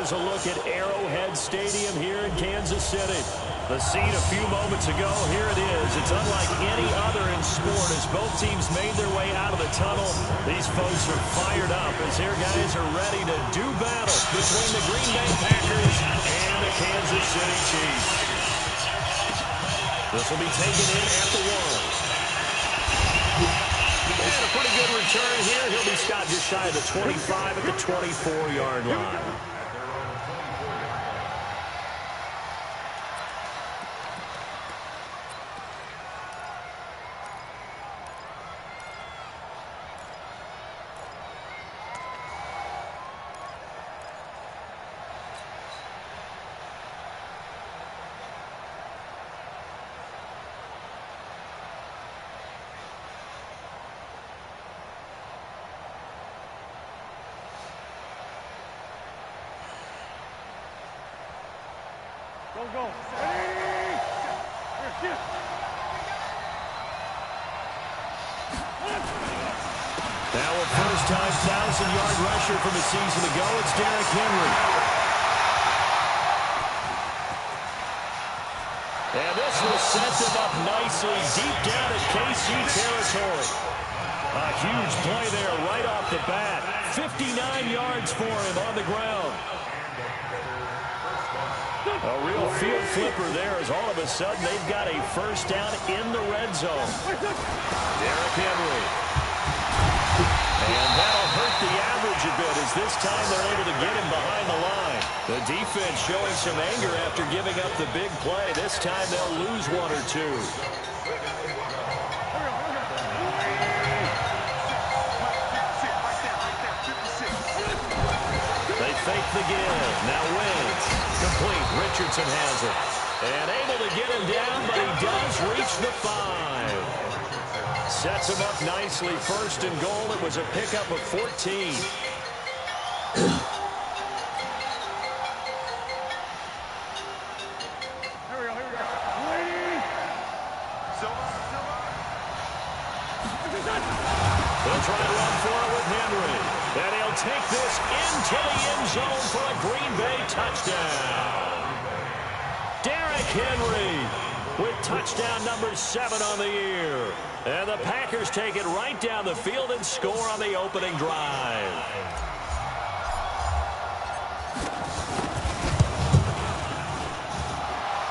Here's a look at Arrowhead Stadium here in Kansas City. The scene a few moments ago, here it is. It's unlike any other in sport as both teams made their way out of the tunnel. These folks are fired up as their guys are ready to do battle between the Green Bay Packers and the Kansas City Chiefs. This will be taken in at the 1. And a pretty good return here. He'll be stopped just shy of the 25 at the 24-yard line. Go. Ready? Now a first-time 1,000-yard rusher from a season ago, it's Derrick Henry. And this will set them up nicely deep down at KC territory. A huge play there right off the bat. 59 yards for him on the ground. A real field flipper there as all of a sudden they've got a first down in the red zone. Derrick Henry. And that'll hurt the average a bit as this time they're able to get him behind the line. The defense showing some anger after giving up the big play. This time they'll lose one or two. They fake the give. Now Wentz. Complete. Richardson has it. And able to get him down, but he does reach the 5. Sets him up nicely. First and goal. It was a pickup of 14. Here we go. They'll try to run for it with Henry. And he'll take this into the end zone for a Green Bay touchdown. Derrick Henry with touchdown number 7 on the year. And the Packers take it right down the field and score on the opening drive.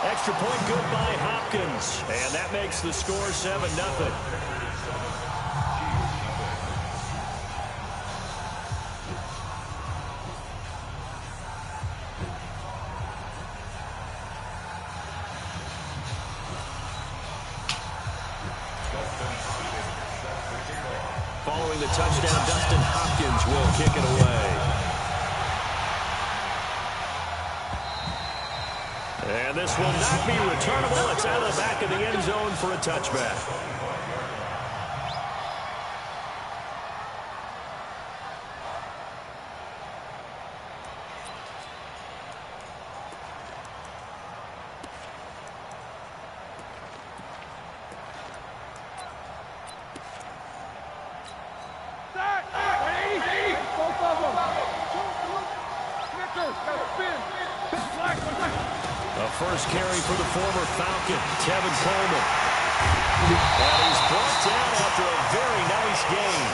Extra point good by Hopkins. And that makes the score 7-0. Following the touchdown, Dustin Hopkins will kick it away. And this will not be returnable. It's out of the back of the end zone for a touchback. A first carry for the former Falcon, Tevin Coleman. And he's brought down after a very nice gain.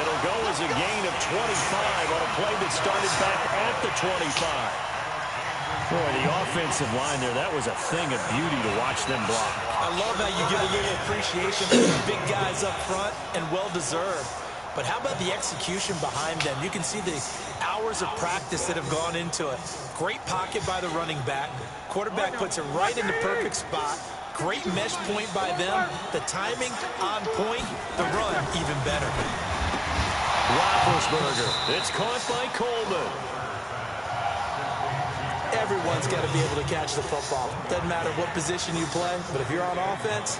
It'll go as a gain of 25 on a play that started back at the 25. Boy, the offensive line there, that was a thing of beauty to watch them block. I love how you give a little appreciation for the big guys up front, and well-deserved. But how about the execution behind them? You can see the hours of practice that have gone into it. Great pocket by the running back. Quarterback puts it right in the perfect spot. Great mesh point by them. The timing on point. The run even better. Roethlisberger. It's caught by Coleman. Everyone's got to be able to catch the football. Doesn't matter what position you play, but if you're on offense,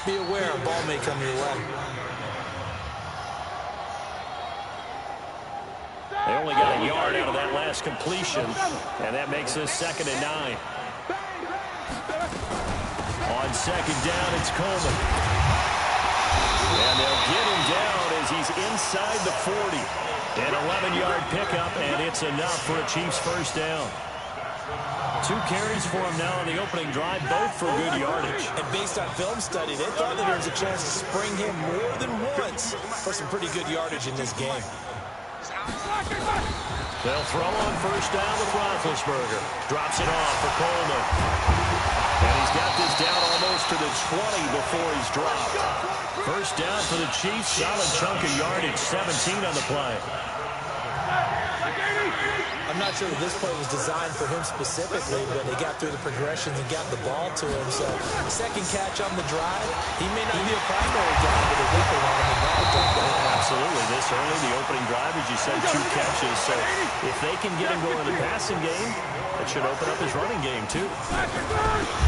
be aware a ball may come your way. They only got a yard out of that last completion, and that makes this 2nd and 9. On 2nd down, it's Coleman. And they'll get him down as he's inside the 40. An 11-yard pickup, and it's enough for a Chiefs first down. 2 carries for him now on the opening drive, both for good yardage. And based on film study, they thought that there was a chance to spring him more than once for some pretty good yardage in this game. They'll throw on first down with Roethlisberger. Drops it off for Coleman. And he's got this down almost to the 20 before he's dropped. First down for the Chiefs. Solid chunk of yardage. 17 on the play. I'm not sure that this play was designed for him specifically, but he got through the progressions and got the ball to him. So, second catch on the drive. He may not be a primary guy, but they definitely want him involved. Absolutely. This early, the opening drive, as you said, 2 catches. So, if they can get him going in the passing game, it should open up his running game, too.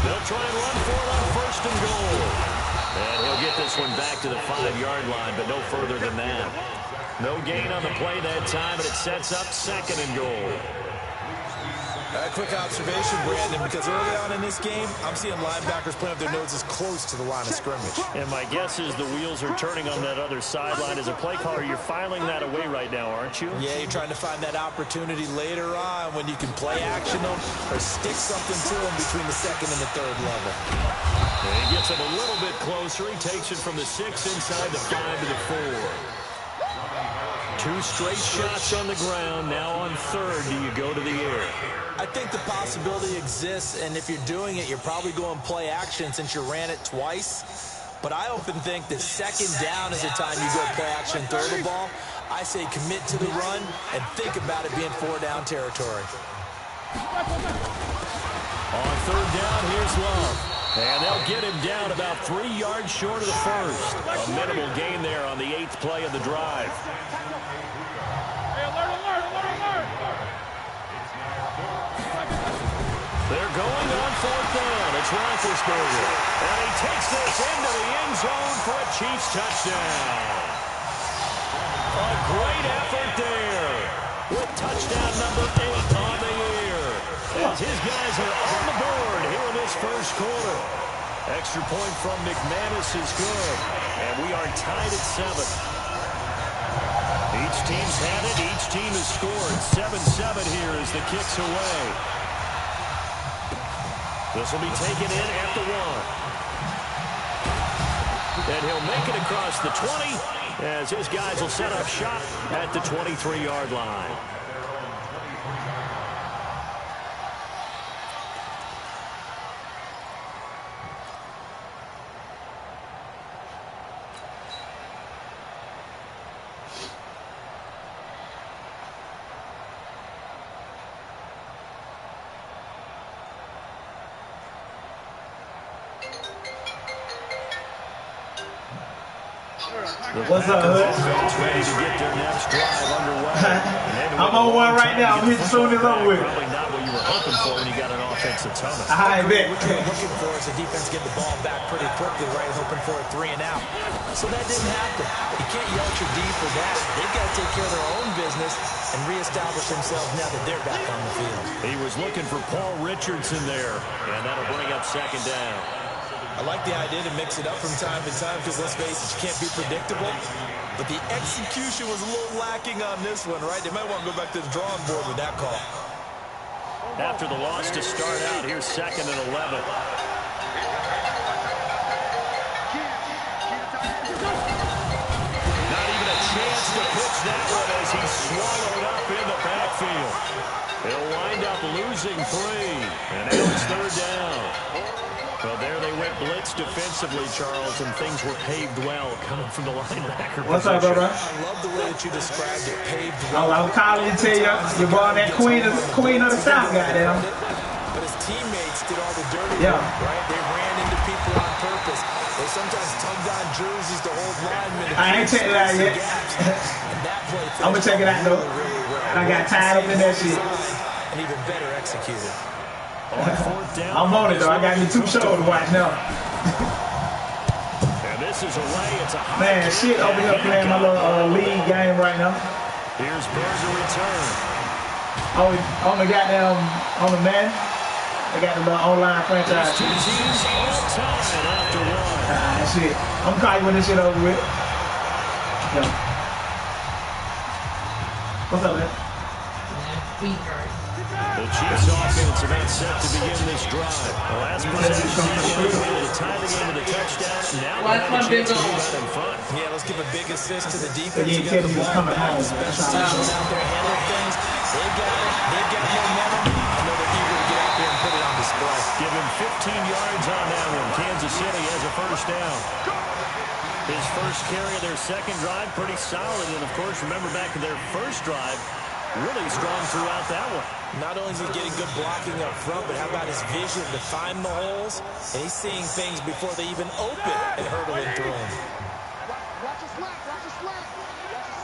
They'll try and run for it on first and goal. And he'll get this one back to the 5-yard line, but no further than that. No gain on the play that time, and it sets up second and goal. A quick observation, Brandon, because early on in this game, I'm seeing linebackers putting up their noses close to the line of scrimmage. And my guess is the wheels are turning on that other sideline. As a play caller, you're filing that away right now, aren't you? Yeah, you're trying to find that opportunity later on when you can play action them or stick something to them between the second and the third level. And he gets him a little bit closer. He takes it from the 6 inside the 5 to the 4. 2 straight shots on the ground. Now on third, do you go to the air? I think the possibility exists, and if you're doing it, you're probably going play action since you ran it twice. But I often think that second down is the time you go play action, throw the ball. I say commit to the run and think about it being 4-down territory. On third down, here's Love. And they'll get him down about 3 yards short of the first. A minimal gain there on the 8th play of the drive. They're going on fourth down. It's Roethlisberger. And he takes this into the end zone for a Chiefs touchdown. A great effort there with touchdown number 8 on the year. As his guys are on the board here in this first quarter. Extra point from McManus is good. And we are tied at 7. Each team's had it. Each team has scored. 7-7 here as the kick's away. This will be taken in at the 1. And he'll make it across the 20 as his guys will set up shop at the 23-yard line. What's up, Hood? Ready to get their next drive underway. I'm on one right now. I'm hitting soon as over with. Probably not what you were hoping for when you got an offensive ton. I bet. What you're looking for is the defense get the ball back pretty quickly, right? Hoping for a 3 and out. So that didn't happen. You can't yell at your D for that. They've got to take care of their own business and reestablish themselves now that they're back on the field. He was looking for Paul Richardson there, and that'll bring up second down. I like the idea to mix it up from time to time because, let's face it, you can't be predictable. But the execution was a little lacking on this one, right? They might want to go back to the drawing board with that call. After the loss to start out, here's second and 11. Not even a chance to pitch that one as he's swallowed up in the backfield. They'll wind up losing 3, and now it's third down. Well, there they went blitz defensively, Charles, and things were paved well coming from the linebacker What's position. up, brother? I love the way that you described it, paved well. I'm calling to tell you, you're born that queen of the South, goddamn. But his teammates did all the dirty Yeah. work, right? They ran into people on purpose. They sometimes tugged on jerseys to hold linemen. I ain't checking it out yet. And that play I'm gonna check it out though. well. I got tied up in that shit. And even better executed. On fourth down. I'm on it though. I got me 2 shows to watch now. And this is away. It's a high Man, kick. shit over here playing my little league game right now. Here's Berger return. On the goddamn, on the man. I got the little online franchise. Two teams all tied after 1. Shit. I'm calling when this shit over with. Yeah. What's up, man? The Chiefs offense about set to begin this drive. The last possession, able to tie the game with a touchdown. Now they have a chance to move out in front. Yeah, let's give a big assist to the defense. Yeah, You got the Kevin was ball coming back. home. The special teams out there handling things. They've got it. They've got momentum. I know they're eager to get out there and put it on display. Give him 15 yards on that one. Kansas City has a first down. His first carry of their second drive, pretty solid. And, of course, remember back to their first drive, really strong throughout that one. Not only is he getting good blocking up front, but how about his vision to find the holes? And he's seeing things before they even open and hurdling through them. Watch your slack, watch your slack. Watch your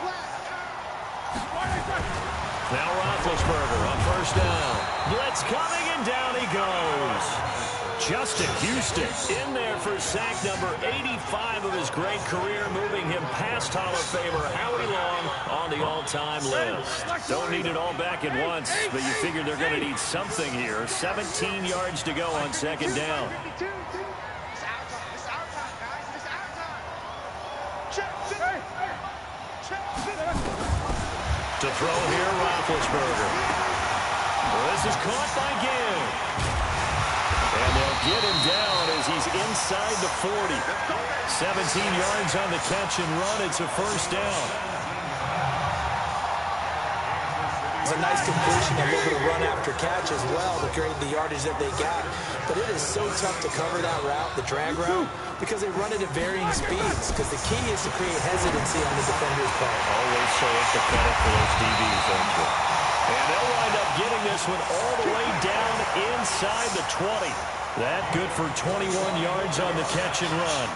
slack. Now Roethlisberger on first down. Blitz coming, and down he goes. Justin Houston in there for sack number 85 of his great career, moving him past Hall of Famer Howie Long on the all-time list. Don't need it all back at once, but you figure they're going to need something here. 17 yards to go on second down. It's our time. It's our time, guys. It's our time. Check. To throw here, Roethlisberger. Well, this is caught by Gill. And they'll get him down as he's inside the 40. 17 yards on the catch and run. It's a first down. It's a nice completion, a little bit of run after catch as well to create the yardage that they got. But it is so tough to cover that route, the drag route, because they run it at varying speeds. Because the key is to create hesitancy on the defender's part. Always so empathetic for those DBs, don't you? And they'll wind up getting this one all the way down inside the 20. That good for 21 yards on the catch and run.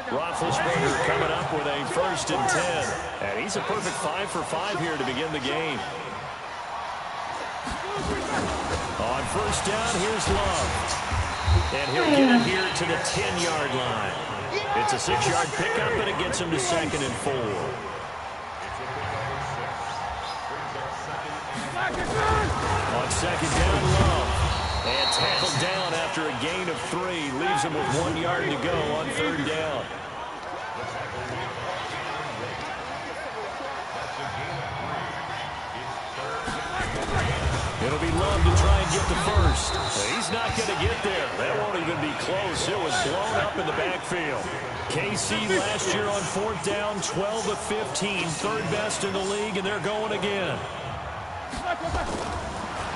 Roethlisberger coming up with a first and 10. And he's a perfect 5 for 5 here to begin the game. On first down, here's Love. And he'll get it here to the 10-yard line. It's a 6-yard pickup, and it gets him to second and 4. On second down, Love. And tackled down after a gain of 3. Leaves him with 1 yard to go on third down. It'll be Love to try and get to first. He's not going to get there. That won't even be close. It was blown up in the backfield. KC last year on fourth down, 12 of 15, third best in the league, and they're going again.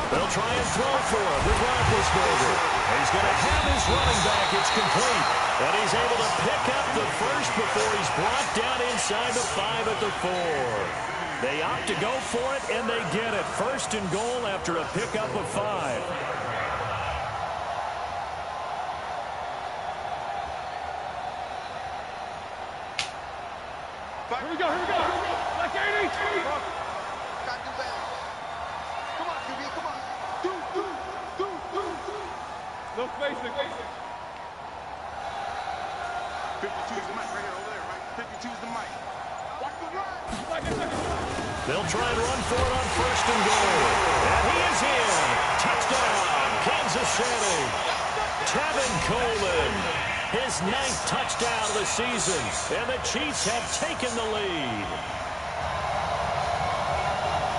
They'll try and throw for him with Roethlisberger. He's going to have his running back. It's complete. And he's able to pick up the first before he's brought down inside the 5 at the 4. They opt to go for it, and they get it. First and goal after a pickup of 5. Here we go. Like 80. Can't do that. Come on, QB, come on. Do. No spacing. 52 is the mic right here over there, right? 52 is the mic. Watch the run. They'll try and run for it on first and goal. And he is in. Touchdown, Kansas City. Tevin Coleman, his 9th touchdown of the season. And the Chiefs have taken the lead.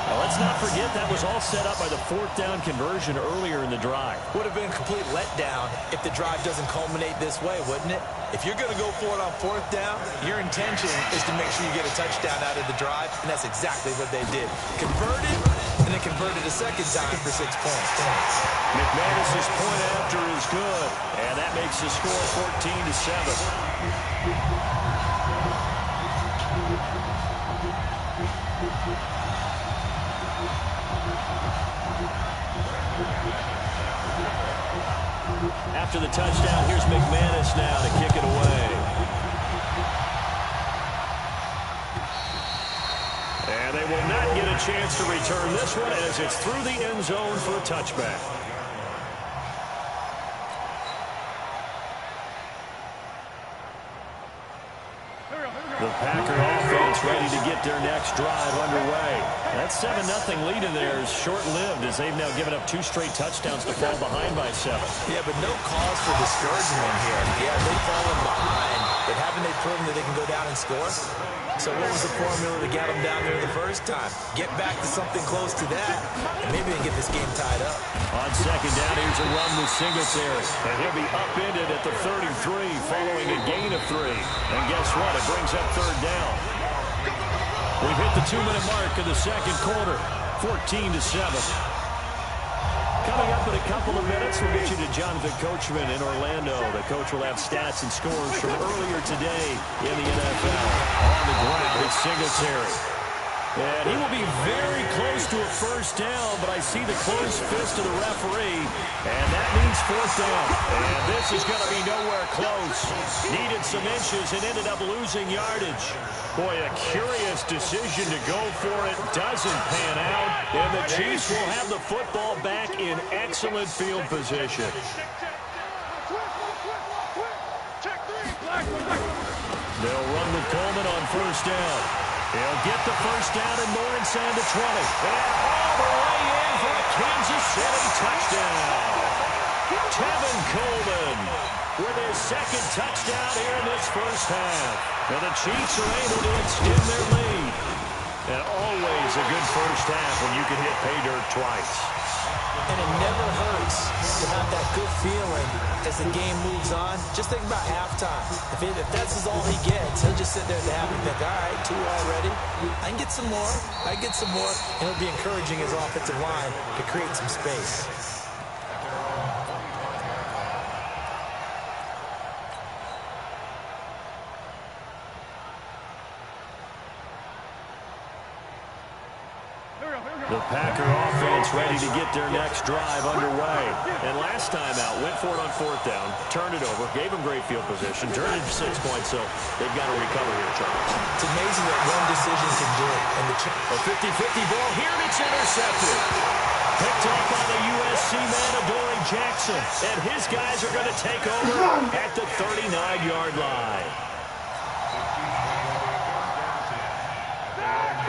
Now, let's not forget that was all set up by the fourth down conversion earlier in the drive. Would have been a complete letdown if the drive doesn't culminate this way, wouldn't it? If you're going to go for it on fourth down, your intention is to make sure you get a touchdown out of the drive, and that's exactly what they did. Converted, and then converted a second time for 6 points. McManus's point after is good, and that makes the score 14-7. After the touchdown, here's McManus now to kick it away. And they will not get a chance to return this one as it's through the end zone for a touchback. The Packer offense offense ready to get their next drive underway. That 7-0 lead in there is short-lived as they've now given up 2 straight touchdowns to fall behind by 7. Yeah, but no cause for discouragement here. Yeah, they've fallen behind, but haven't they proven that they can go down and score? So what was the formula to get them down there the first time? Get back to something close to that, and maybe they can get this game tied up. On second down, here's a run with Singletary. And he'll be upended at the 33 following a gain of 3. And guess what? It brings up third down. We've hit the 2-minute mark of the second quarter, 14-7. Coming up in a couple of minutes, we'll get you to John Vic Coachman in Orlando. The coach will have stats and scores from earlier today in the NFL. On the ground, it's Singletary. And he will be very close to a first down, but I see the closed fist of the referee, and that means fourth down. And this is going to be nowhere close. Needed some inches and ended up losing yardage. Boy, a curious decision to go for it. Doesn't pan out, and the Chiefs will have the football back in excellent field position. They'll run with Coleman on first down. He'll get the first down and more inside the 20. And all the way in for a Kansas City touchdown. Tevin Coleman with his second touchdown here in this first half. And the Chiefs are able to extend their lead. And always a good first half when you can hit pay dirt twice. And it never hurts to have that good feeling as the game moves on. Just think about halftime. If that's all he gets, he'll just sit there at the half and think, all right, 2 already. I can get some more. I can get some more. And it'll be encouraging his offensive line to create some space. The Packer offense ready to get their next drive underway. And last time out, went for it on fourth down, turned it over, gave them great field position, turned it to 6 points, so they've got to recover here, Charles. It's amazing what one decision can do. And a 50-50 ball here, and it's intercepted. Picked up by the USC man, Adoree Jackson. And his guys are going to take over at the 39-yard line.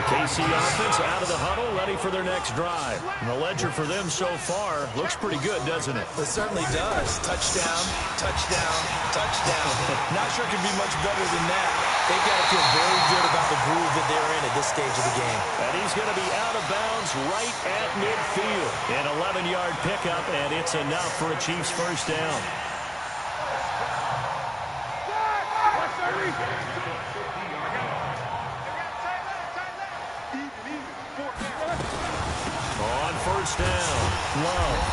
KC offense out of the huddle, ready for their next drive. And the ledger for them so far looks pretty good, doesn't it? It certainly does. Touchdown, touchdown, touchdown. Not sure it could be much better than that. They've got to feel very good about the groove that they're in at this stage of the game. And he's going to be out of bounds right at midfield. An 11-yard pickup, and it's enough for a Chiefs first down. On first down, Love.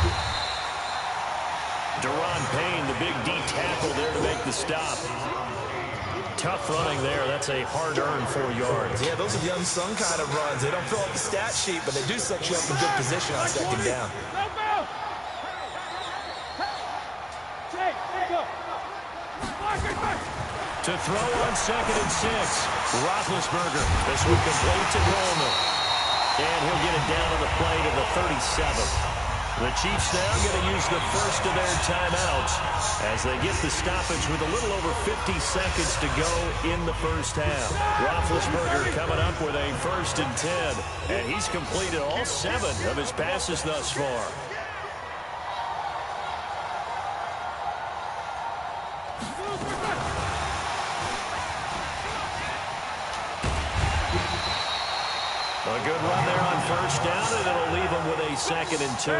Deron Payne, the big D tackle there to make the stop. Tough running there. That's a hard-earned 4 yards. Yeah, those are the unsung kind of runs. They don't fill up the stat sheet, but they do set you up in good position on second down. To throw on 2nd and 6, Roethlisberger. This one complete to Coleman. And he'll get it down on the play to the 37th. The Chiefs now going to use the first of their timeouts as they get the stoppage with a little over 50 seconds to go in the first half. Roethlisberger coming up with a 1st and 10. And he's completed all 7 of his passes thus far. A good run there on first down, and it'll leave him with a 2nd and 2.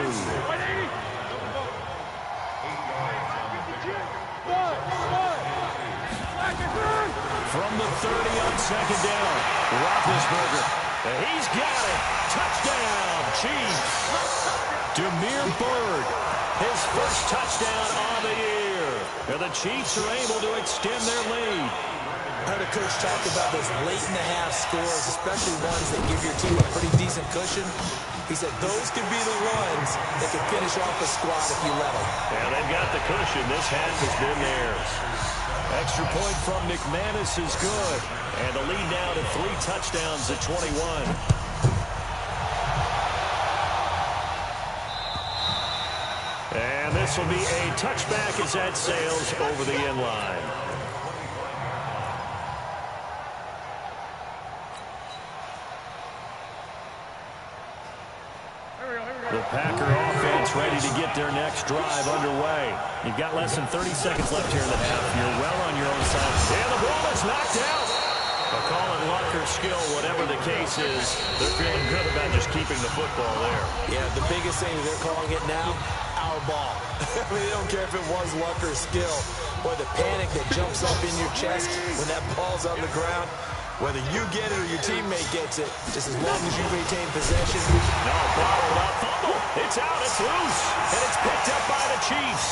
From the 30 on 2nd down, Roethlisberger. He's got it. Touchdown, Chiefs. Damiere Byrd, his first touchdown of the year. And the Chiefs are able to extend their lead. I heard a coach talk about those late-in-the-half scores, especially ones that give your team a pretty decent cushion. He said those could be the ones that could finish off a squad if you let them. Yeah, they've got the cushion. This half has been theirs. Extra point from McManus is good. And the lead now to 3 touchdowns at 21. And this will be a touchback as that sails over the end line. Packer offense ready to get their next drive underway. You've got less than 30 seconds left here in the half. You're well on your own side. And the ball is knocked out. A call it luck or skill, whatever the case is, they're feeling good about just keeping the football there. Yeah, the biggest thing they're calling it now, our ball. I mean, they don't care if it was luck or skill. Or the panic that jumps up in your chest when that ball's on the ground. Whether you get it or your teammate gets it, just as long as you retain possession. No, bottled up, fumble. It's out, it's loose. And it's picked up by the Chiefs.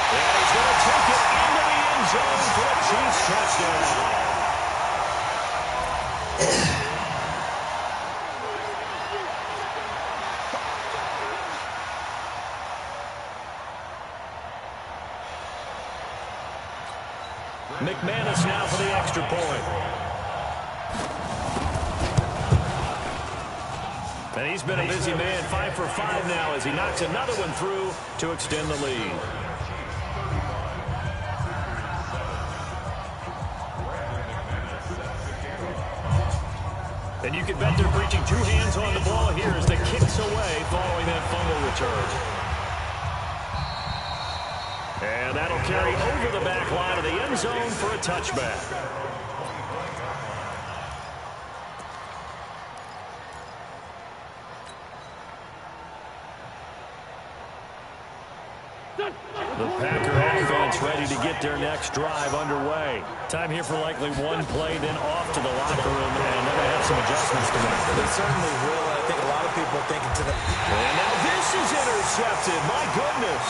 And he's going to take it into the end zone for a Chiefs touchdown. McManus now for the extra point. And he's been a busy man, 5 for 5 now as he knocks another one through to extend the lead. And you can bet they're preaching 2 hands on the ball here as the kicks away following that fumble return. And that'll carry over the back line of the end zone for a touchback. The Packer offense ready to get their next drive underway. Time here for likely one play, then off to the locker room, and they're going to have some adjustments to make. They certainly will, and I think a lot of people are thinking to them. And now this is intercepted. My goodness.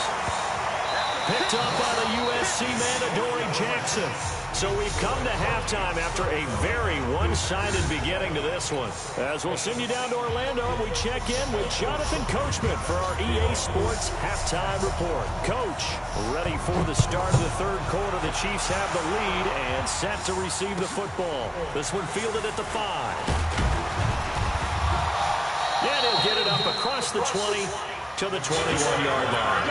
Picked up by the USC man, Adoree Jackson. So we've come to halftime after a very one-sided beginning to this one. As we'll send you down to Orlando, we check in with Jonathan Coachman for our EA Sports Halftime Report. Coach, ready for the start of the third quarter. The Chiefs have the lead and set to receive the football. This one fielded at the 5. Yeah, they'll get it up across the 20 to the 21-yard line.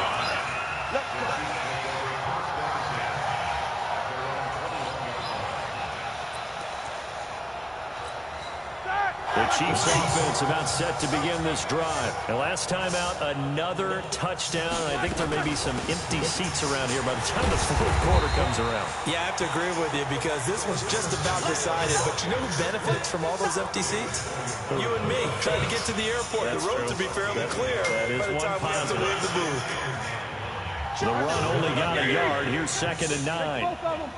The Chiefs offense about set to begin this drive. And last time out, another touchdown. I think there may be some empty seats around here by the time the fourth quarter comes around. Yeah, I have to agree with you because this one's just about decided. But you know who benefits from all those empty seats? You and me trying to get to the airport. That's the roads true. will be fairly clear that is by the time we have to leave the booth. The run only got a yard. Here's 2nd and 9. Both of them.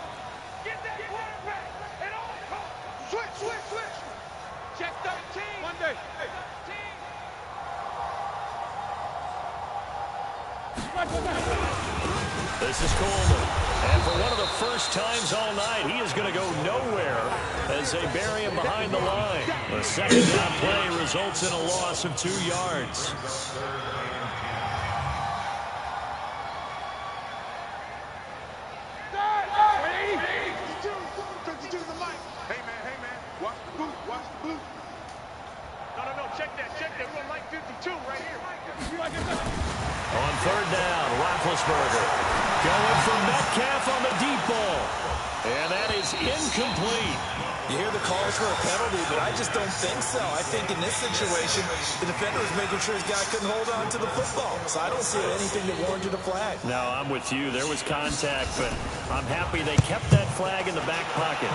Get that quarterback. And all. Switch. Check 13. Monday. 13. This is Coleman. And for one of the first times all night, he is going to go nowhere as they bury him behind the line. The second down play results in a loss of 2 yards. On 3rd down, Roethlisberger going for Metcalf on the deep ball. And that is incomplete. You hear the calls for a penalty, but I just don't think so. I think in this situation, the defender was making sure his guy couldn't hold on to the football. So I don't see anything that warranted a flag. No, I'm with you. There was contact, but I'm happy they kept that flag in the back pocket.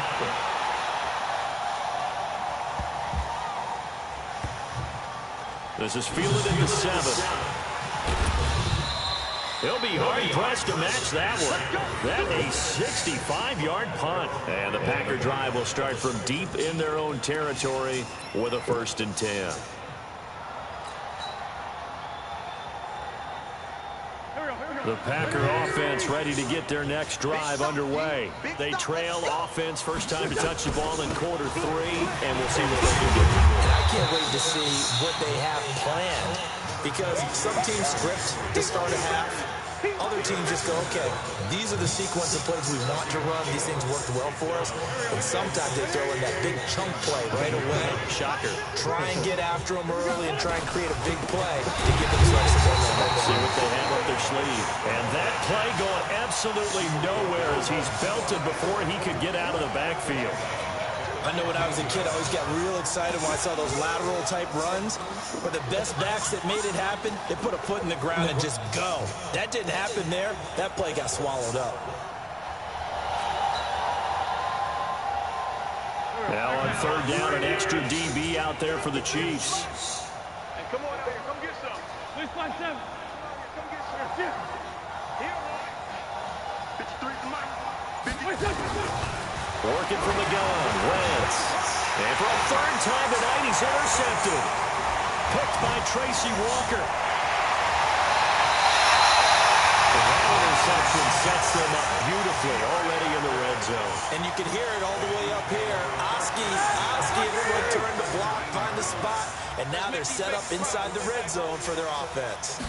This is fielded in the 7th. He'll be hard-pressed to match that one. That's a 65-yard punt. And the Packer drive will start from deep in their own territory with a 1st and 10. The Packer offense ready to get their next drive underway. They trail offense, first time to touch the ball in quarter 3, and we'll see what they can do. And I can't wait to see what they have planned because some teams script to start a half. Other teams just go, okay, these are the sequence of plays we want to run. These things worked well for us. And sometimes they throw in that big chunk play right away. Shocker. Try and get after them early and try and create a big play to give themselves some momentum. See what they have up their sleeve. And that play going absolutely nowhere as he's belted before he could get out of the backfield. I know when I was a kid, I always got real excited when I saw those lateral type runs. But the best backs that made it happen, they put a foot in the ground and just go. That didn't happen there. That play got swallowed up. Now on third down, an extra DB out there for the Chiefs. Hey, come on out here. Come get some. Please find 7. Come get some. Here, Roy. 53 to Mike. Working from the gun, Wentz. And for a third time tonight, he's intercepted. Picked by Tracy Walker. Interception sets them up beautifully already in the red zone. And you can hear it all the way up here. Oski, everyone turned the block, find the spot, and now they're set up inside the red zone for their offense.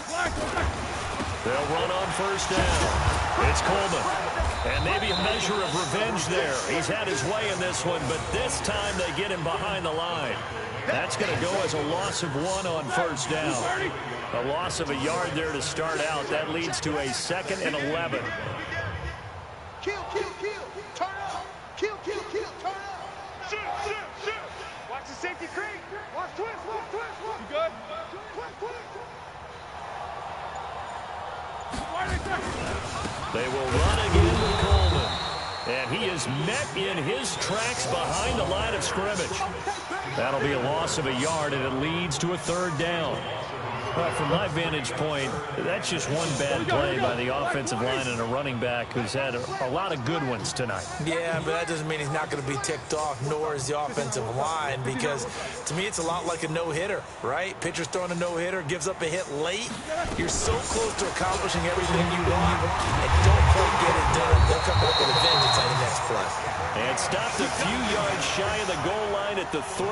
They'll run on first down. It's Coleman. And maybe a measure of revenge there. He's had his way in this one, but this time they get him behind the line. That's going to go as a loss of 1 on first down. A loss of a yard there to start out. That leads to a 2nd and 11. Kill. Turn up. Kill. Turn up. Shoot. Watch the safety creep. Watch twist. You good? Twist. They will run again with Coleman. And he is met in his tracks behind the line of scrimmage. That'll be a loss of a yard, and it leads to a 3rd down. Well, from my vantage point, that's just one bad play by the offensive line and a running back who's had a lot of good ones tonight. Yeah, but that doesn't mean he's not going to be ticked off, nor is the offensive line, because to me it's a lot like a no-hitter, right? Pitcher's throwing a no-hitter, gives up a hit late. You're so close to accomplishing everything you want, and don't quite get it done. They'll come back with a vengeance on the next play. And stopped a few yards shy of the goal line at the 3.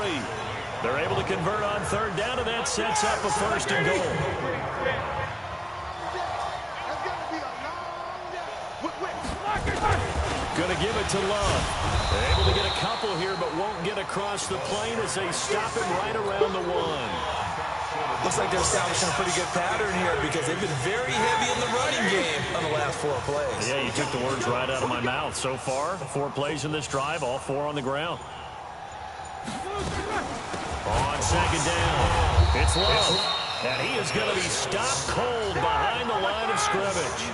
They're able to convert on 3rd down, and that sets up a 1st and goal. Going to give it to Love. They're able to get a couple here, but won't get across the plane as they stop him right around the 1. Looks like they're establishing a pretty good pattern here because they've been very heavy in the running game on the last 4 plays. Yeah, you took the words right out of my mouth. So far, 4 plays in this drive, all 4 on the ground. On 2nd down, it's Love. And he is going to be stopped cold behind the line of scrimmage.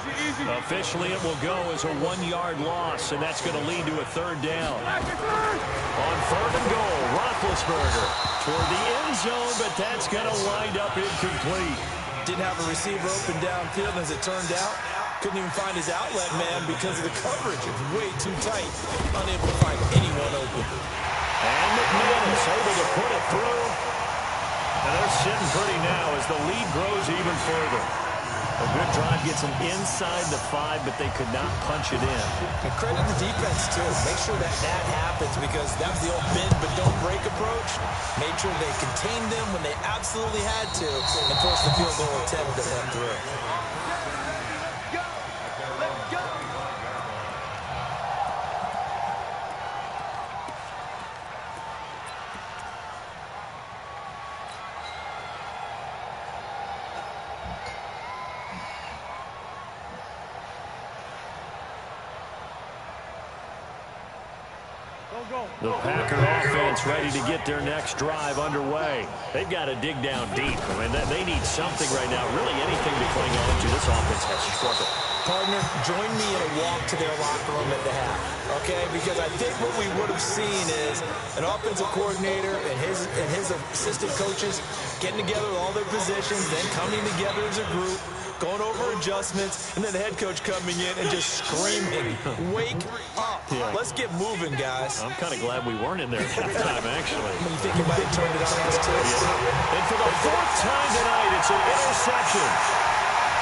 Officially, it will go as a 1-yard loss, and that's going to lead to a 3rd down. On 3rd and goal, Roethlisberger toward the end zone, but that's going to wind up incomplete. Didn't have a receiver open downfield, as it turned out. Couldn't even find his outlet man because of the coverage. It was way too tight. Unable to find anyone open. And McManus able to put it through. And they're sitting pretty now as the lead grows even further. A good drive gets them inside the 5, but they could not punch it in. And credit the defense, too. Make sure that happens because that was the old bend but don't break approach. Made sure they contained them when they absolutely had to and forced the field goal attempt that went through. The Packer offense ready to get their next drive underway. They've got to dig down deep. I mean, they need something right now, really anything to cling on to. This offense has struggled. Partner, join me in a walk to their locker room at the half, okay? Because I think what we would have seen is an offensive coordinator and his assistant coaches getting together with all their positions, then coming together as a group, going over adjustments, and then the head coach coming in and just screaming, wake up. Yeah. Let's get moving, guys. I'm kind of glad we weren't in there at halftime, actually. You think you might have turned it on us, too? Yeah. And for the 4th time tonight, it's an interception.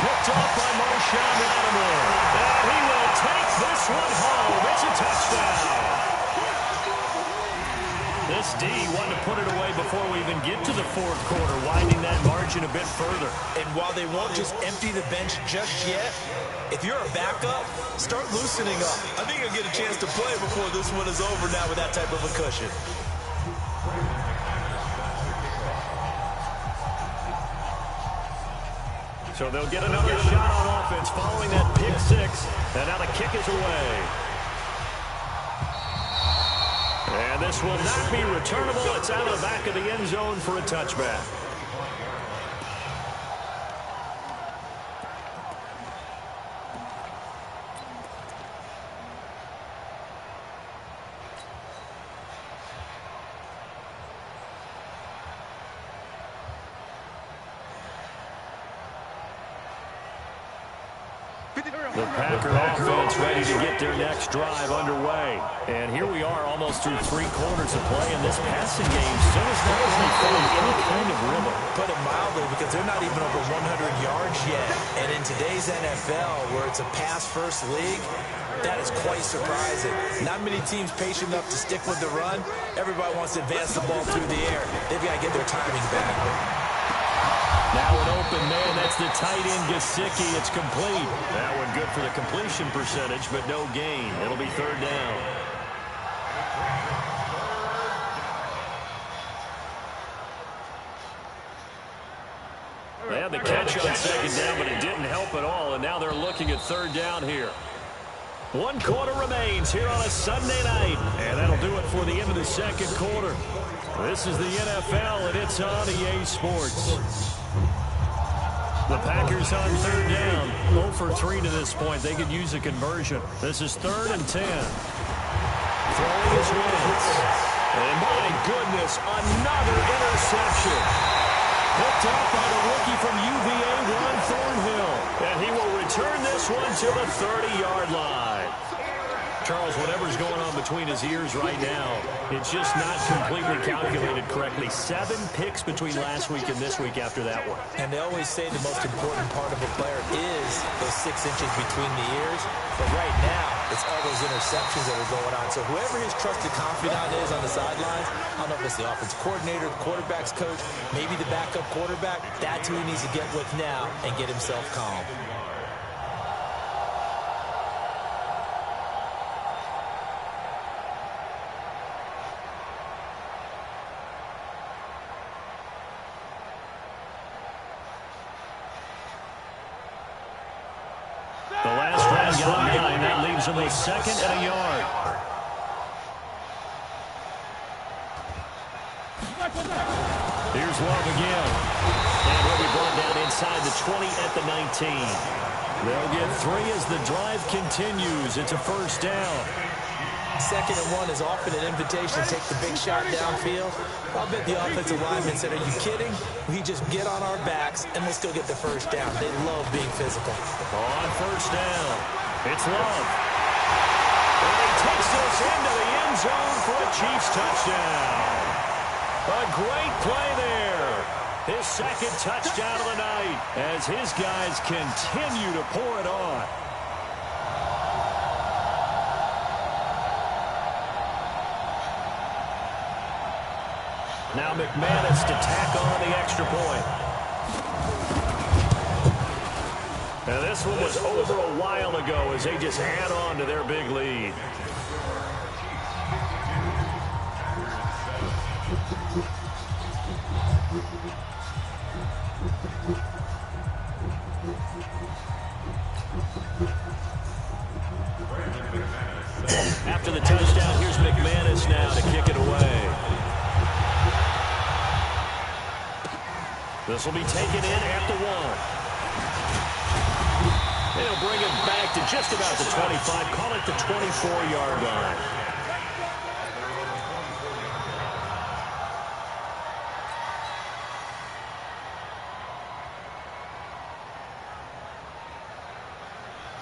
Picked off by Marshawn Lattimore. And he will take this one home. It's a touchdown. This D wanted to put it away before we even get to the 4th quarter, widening that margin a bit further. And while they won't just empty the bench just yet, if you're a backup, start loosening up. I think you'll get a chance to play before this one is over now with that type of a cushion. So they'll get another shot on offense following that pick 6. And now the kick is away. And this will not be returnable. It's out of the back of the end zone for a touchback. The Packer offense ready to get their next drive underway. And here we are almost through 3 quarters of play, and this passing game still has not really found any kind of rhythm. Put it mildly, because they're not even over 100 yards yet. And in today's NFL, where it's a pass-first league, that is quite surprising. Not many teams patient enough to stick with the run. Everybody wants to advance the ball through the air. They've got to get their timing back. Now an open man, that's the tight end, Gesicki. It's complete. That one good for the completion percentage, but no gain. It'll be 3rd down. They had the catch on 2nd down, but it didn't help at all, and now they're looking at 3rd down here. 1 quarter remains here on a Sunday night, and that'll do it for the end of the 2nd quarter. This is the NFL, and it's on EA Sports. The Packers on 3rd down. 0 for 3 to this point. They could use a conversion. This is 3rd and 10. Throwing his Wentz. And my goodness, another interception. Picked up by the rookie from UVA, Juan Thornhill. And he will return this one to the 30-yard line. Charles, whatever's going on between his ears right now, it's just not completely calculated correctly. 7 picks between last week and this week after that one. And they always say the most important part of a player is those 6 inches between the ears. But right now, it's all those interceptions that are going on. So whoever his trusted confidant is on the sidelines, I don't know if it's the offensive coordinator, the quarterback's coach, maybe the backup quarterback, that's who he needs to get with now and get himself calm. The last round got 9. That leaves him with 2nd and a yard. Here's Love again. And he'll be brought down inside the 20 at the 19. They'll get 3 as the drive continues. It's a 1st down. 2nd and 1 is often an invitation to take the big shot downfield. I'll bet the offensive lineman said, are you kidding? We just get on our backs and let's go get the 1st down. They love being physical. On 1st down, it's Love. And he takes this into the end zone for a Chiefs touchdown. A great play there. His 2nd touchdown of the night as his guys continue to pour it on. Now McManus to tack on the extra point. Now this one was over a while ago as they just add on to their big lead. After the touchdown, here's McManus now to kick it away. This will be taken in at the 1. They'll bring it back to just about the 25. Call it the 24-yard line.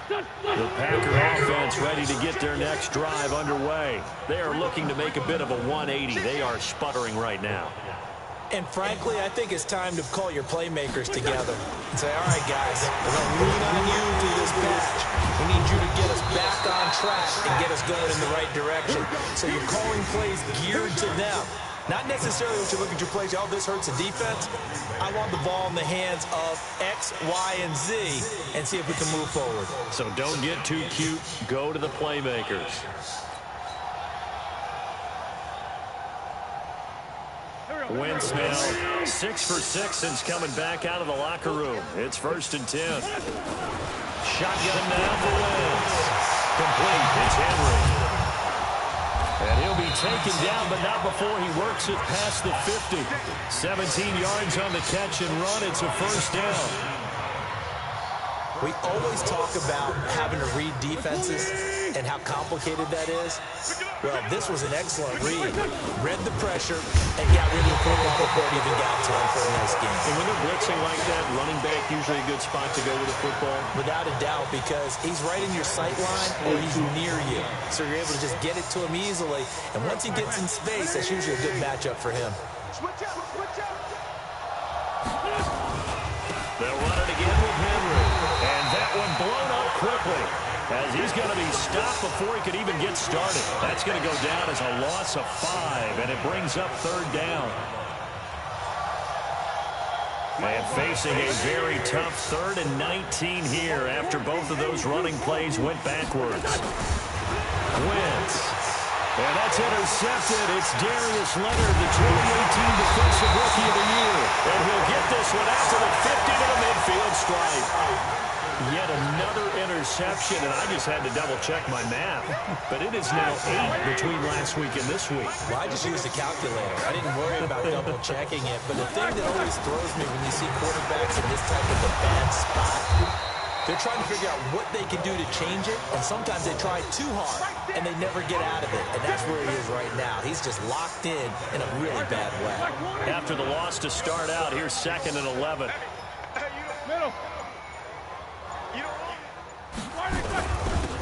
The Packer offense ready to get their next drive underway. They are looking to make a bit of a 180. They are sputtering right now. And frankly, I think it's time to call your playmakers together and say, all right, guys, we're going to lean on you through this patch. We need you to get us back on track and get us going in the right direction. So you're calling plays geared to them. Not necessarily when you look at your plays, oh, this hurts the defense. I want the ball in the hands of X, Y, and Z and see if we can move forward. So don't get too cute. Go to the playmakers. Wentz now 6 for 6 since coming back out of the locker room. It's 1st and 10. Shotgun now for Wentz. Complete. It's Henry. And he'll be taken down, but not before he works it past the 50. 17 yards on the catch and run. It's a first down. We always talk about having to read defenses and how complicated that is. Well, this was an excellent read. Read the pressure and got rid of the football before it even got to him for a nice game. And when they're blitzing like that, running back usually a good spot to go with the football. Without a doubt, because he's right in your sight line or he's near you. So you're able to just get it to him easily. And once he gets in space, that's usually a good matchup for him. Switch out, switch out. They'll run it again with Henry. And that one blown up quickly as he's going to be stopped before he could even get started. That's going to go down as a loss of 5, and it brings up third down. And facing a very tough 3rd and 19 here after both of those running plays went backwards. Wentz. And that's intercepted. It's Darius Leonard, the 2018 Defensive Rookie of the Year. And he'll get this one out to the 50 to the midfield stripe. Yet another interception, and I just had to double-check my math. But it is now 8 between last week and this week. Well, I just used a calculator. I didn't worry about double-checking it. But the thing that always throws me when you see quarterbacks in this type of a bad spot, they're trying to figure out what they can do to change it, and sometimes they try too hard, and they never get out of it. And that's where he is right now. He's just locked in a really bad way. After the loss to start out, here's 2nd and 11. Middle.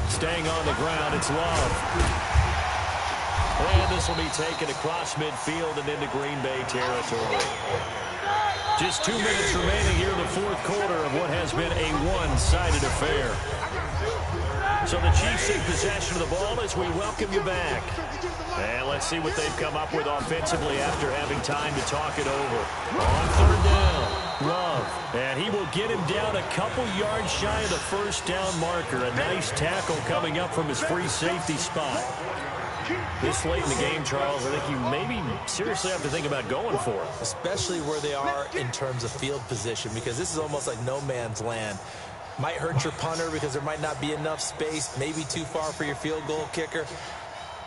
Staying on the ground, it's Love. And this will be taken across midfield and into Green Bay territory. Just 2 minutes remaining here in the 4th quarter of what has been a one-sided affair. So the Chiefs in possession of the ball as we welcome you back. And let's see what they've come up with offensively after having time to talk it over. On 3rd down, Love. And he will get him down a couple yards shy of the first down marker. A nice tackle coming up from his free safety spot. This late in the game, Charles, I think you maybe seriously have to think about going for it. Especially where they are in terms of field position, because this is almost like no man's land. Might hurt your punter because there might not be enough space, maybe too far for your field goal kicker.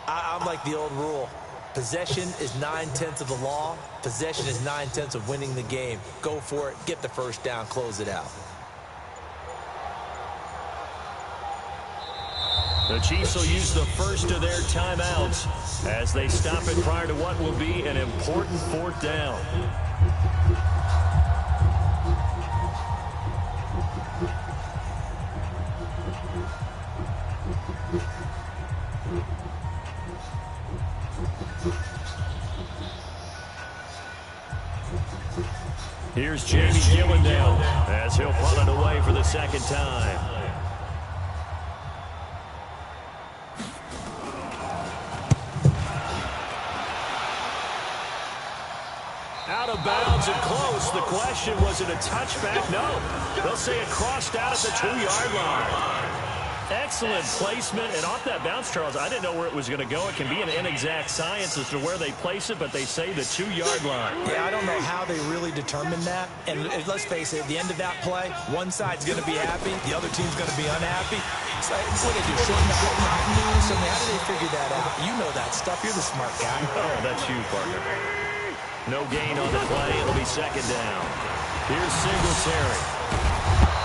I'm like the old rule. Possession is 9/10 of the law. Possession is 9/10 of winning the game. Go for it, get the first down, close it out. The Chiefs will use the first of their timeouts as they stop it prior to what will be an important 4th down. Here's Jamie Gillandale as he'll punt it away for the 2nd time. Out of bounds and close. The question, was it a touchback? No. They'll say it crossed out at the 2-yard line. Excellent placement. And off that bounce, Charles, I didn't know where it was going to go. It can be an inexact science as to where they place it, but they say the 2-yard line. Yeah, I don't know how they really determined that. And let's face it, at the end of that play, one side's going to be happy, the other team's going to be unhappy. So what do they do, shorten the hypotenuse? I mean, how do they figure that out? You know that stuff. You're the smart guy. Oh, that's you, partner. No gain on the play. It'll be 2nd down. Here's Singletary.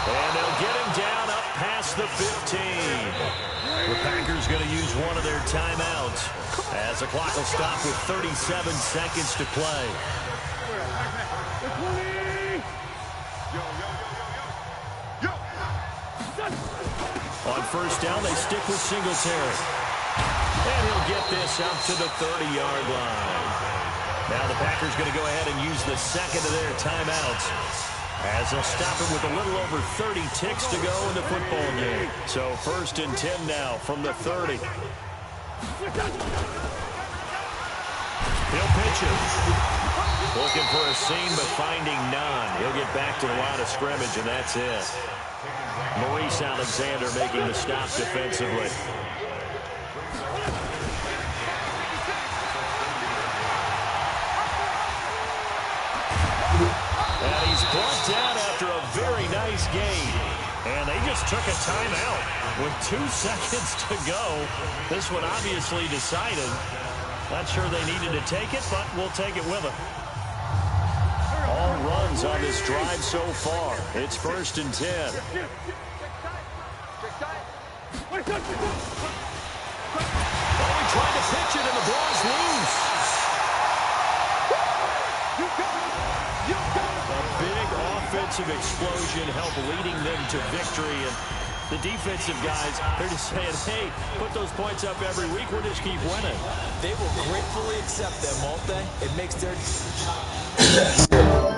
And they'll get him down up past the 15. The Packers going to use one of their timeouts as the clock will stop with 37 seconds to play. On 1st down, they stick with Singletary. And he'll get this out to the 30-yard line. Now the Packers going to go ahead and use the 2nd of their timeouts as they'll stop it with a little over 30 ticks to go in the football game. So 1st and 10 now from the 30. He'll pitch it. Looking for a seam, but finding none. He'll get back to the line of scrimmage, and that's it. Maurice Alexander making the stop defensively. And he's brought down after a very nice game. And they just took a timeout with 2 seconds to go. This one obviously decided. Not sure they needed to take it, but we'll take it with them. All runs on this drive so far. It's 1st and 10. Oh, he tried to pitch it, and the ball's loose. A big offensive explosion helped leading them to victory. And the defensive guys, they're just saying, hey, put those points up every week. We'll just keep winning. They will gratefully accept them, won't they? It makes their